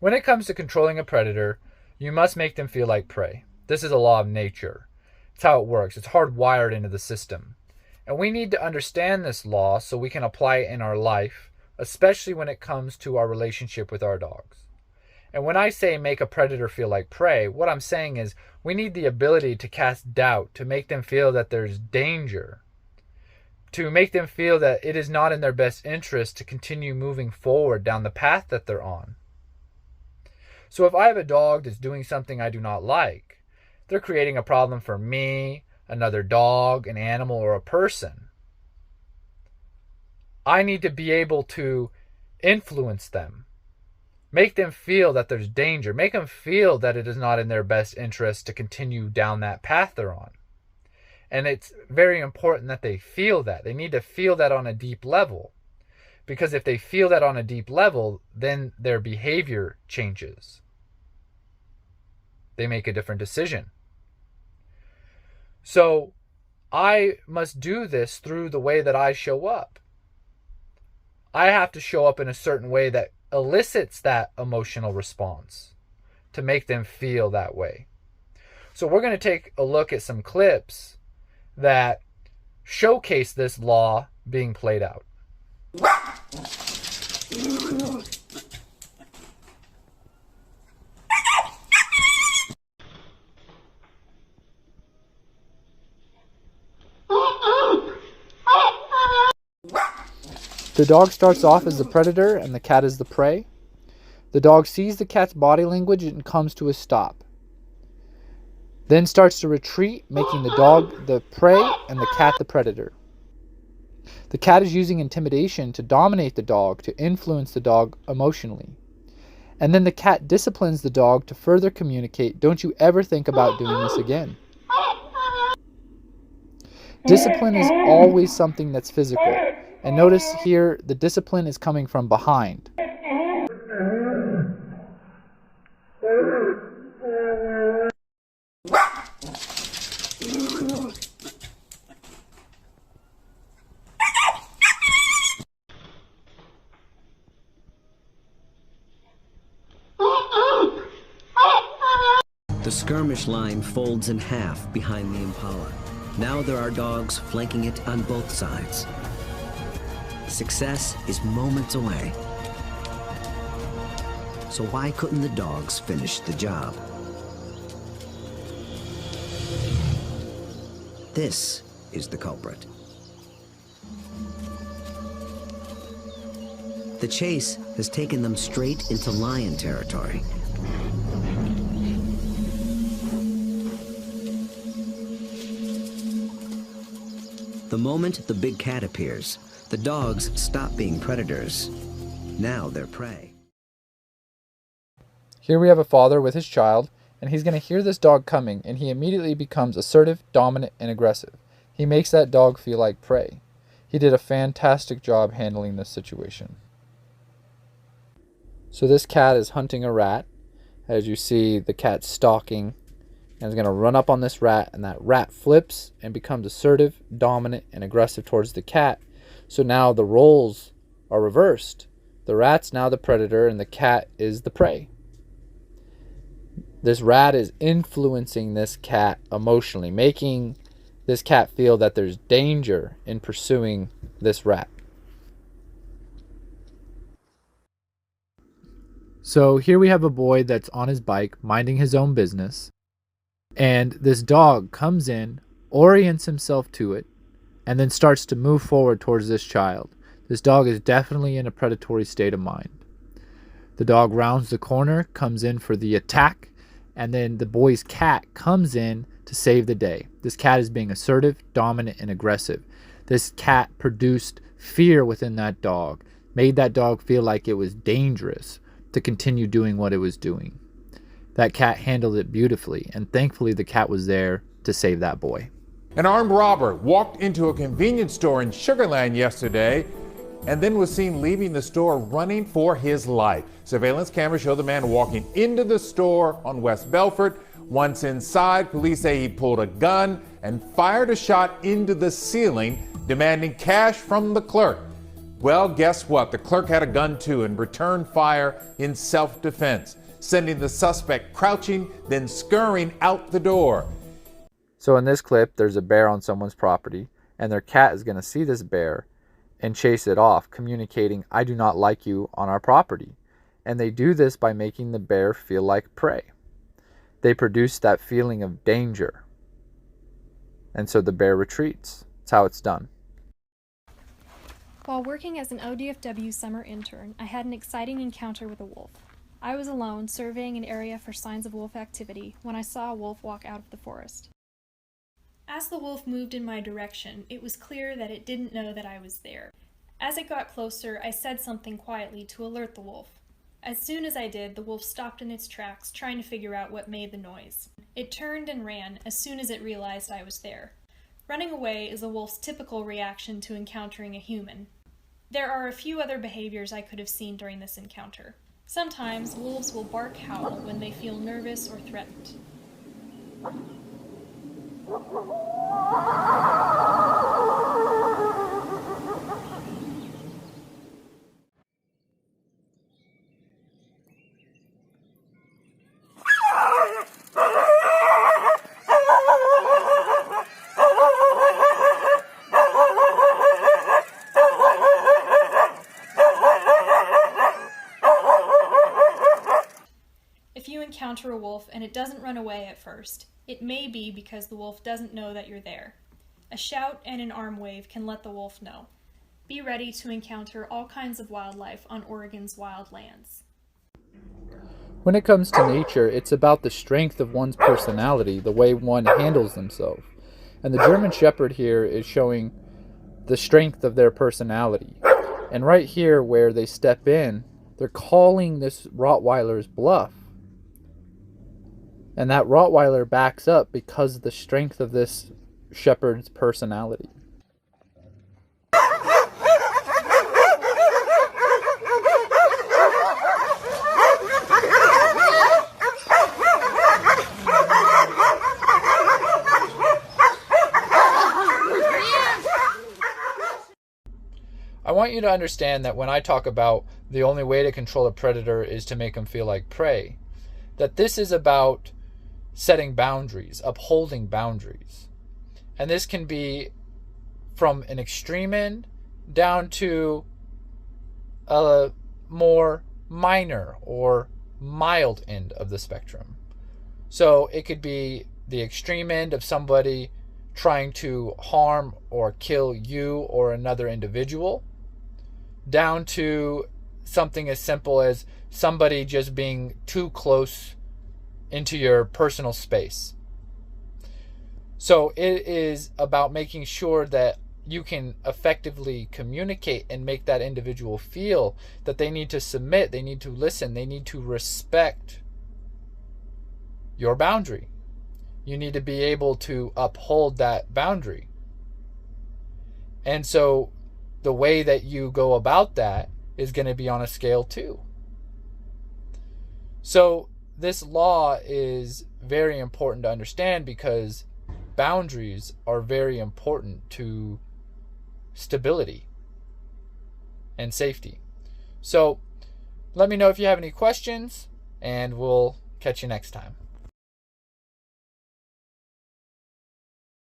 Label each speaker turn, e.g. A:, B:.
A: When it comes to controlling a predator, you must make them feel like prey. This is a law of nature. It's how it works. It's hardwired into the system. And we need to understand this law so we can apply it in our life, especially when it comes to our relationship with our dogs. And when I say make a predator feel like prey, what I'm saying is we need the ability to cast doubt, to make them feel that there's danger, to make them feel that it is not in their best interest to continue moving forward down the path that they're on. So if I have a dog that's doing something I do not like, they're creating a problem for me, another dog, an animal, or a person. I need to be able to influence them, make them feel that there's danger, make them feel that it is not in their best interest to continue down that path they're on. And it's very important that they feel that. They need to feel that on a deep level. Because if they feel that on a deep level, then their behavior changes. They make a different decision. So I must do this through the way that I show up. I have to show up in a certain way that elicits that emotional response to make them feel that way. So we're going to take a look at some clips that showcase this law being played out. The dog starts off as the predator and the cat is the prey. The dog sees the cat's body language and comes to a stop. Then starts to retreat, making the dog the prey and the cat the predator. The cat is using intimidation to dominate the dog, to influence the dog emotionally. And then the cat disciplines the dog to further communicate, "Don't you ever think about doing this again." Discipline is always something that's physical. And notice here, the discipline is coming from behind.
B: The skirmish line folds in half behind the Impala. Now there are dogs flanking it on both sides. Success is moments away. So why couldn't the dogs finish the job? This is the culprit. The chase has taken them straight into lion territory. The moment the big cat appears, the dogs stop being predators. Now they're prey.
A: Here we have a father with his child, and he's going to hear this dog coming, and he immediately becomes assertive, dominant, and aggressive. He makes that dog feel like prey. He did a fantastic job handling this situation. So this cat is hunting a rat. As you see, the cat stalking, and is going to run up on this rat, and that rat flips and becomes assertive, dominant, and aggressive towards the cat. So now the roles are reversed. The rat's now the predator and the cat is the prey. This rat is influencing this cat emotionally, making this cat feel that there's danger in pursuing this rat. So here we have a boy that's on his bike, minding his own business. And this dog comes in, orients himself to it, and then starts to move forward towards this child. This dog is definitely in a predatory state of mind. The dog rounds the corner, comes in for the attack, and then the boy's cat comes in to save the day. This cat is being assertive, dominant, and aggressive. This cat produced fear within that dog, made that dog feel like it was dangerous to continue doing what it was doing. That cat handled it beautifully, and thankfully the cat was there to save that boy.
C: An armed robber walked into a convenience store in Sugar Land yesterday and then was seen leaving the store running for his life. Surveillance cameras show the man walking into the store on West Belfort. Once inside, police say he pulled a gun and fired a shot into the ceiling, demanding cash from the clerk. Well, guess what? The clerk had a gun too and returned fire in self-defense, sending the suspect crouching, then scurrying out the door.
A: So in this clip, there's a bear on someone's property, and their cat is going to see this bear and chase it off, communicating, "I do not like you on our property." And they do this by making the bear feel like prey. They produce that feeling of danger. And so the bear retreats. That's how it's done.
D: While working as an ODFW summer intern, I had an exciting encounter with a wolf. I was alone, surveying an area for signs of wolf activity, when I saw a wolf walk out of the forest. As the wolf moved in my direction, it was clear that it didn't know that I was there. As it got closer, I said something quietly to alert the wolf. As soon as I did, the wolf stopped in its tracks, trying to figure out what made the noise. It turned and ran as soon as it realized I was there. Running away is a wolf's typical reaction to encountering a human. There are a few other behaviors I could have seen during this encounter. Sometimes wolves will bark howl when they feel nervous or threatened. If you encounter a wolf and it doesn't run away at first, it may be because the wolf doesn't know that you're there. A shout and an arm wave can let the wolf know. Be ready to encounter all kinds of wildlife on Oregon's wild lands.
A: When it comes to nature, it's about the strength of one's personality, the way one handles themselves. And the German Shepherd here is showing the strength of their personality. And right here where they step in, they're calling this Rottweiler's bluff. And that Rottweiler backs up because of the strength of this shepherd's personality. I want you to understand that when I talk about the only way to control a predator is to make them feel like prey, that this is about setting boundaries, upholding boundaries. And this can be from an extreme end down to a more minor or mild end of the spectrum. So it could be the extreme end of somebody trying to harm or kill you or another individual, down to something as simple as somebody just being too close into your personal space. So it is about making sure that you can effectively communicate and make that individual feel that they need to submit, they need to listen, they need to respect your boundary. You need to be able to uphold that boundary. And so the way that you go about that is going to be on a scale too. So this law is very important to understand because boundaries are very important to stability and safety. So let me know if you have any questions, and we'll catch you next time.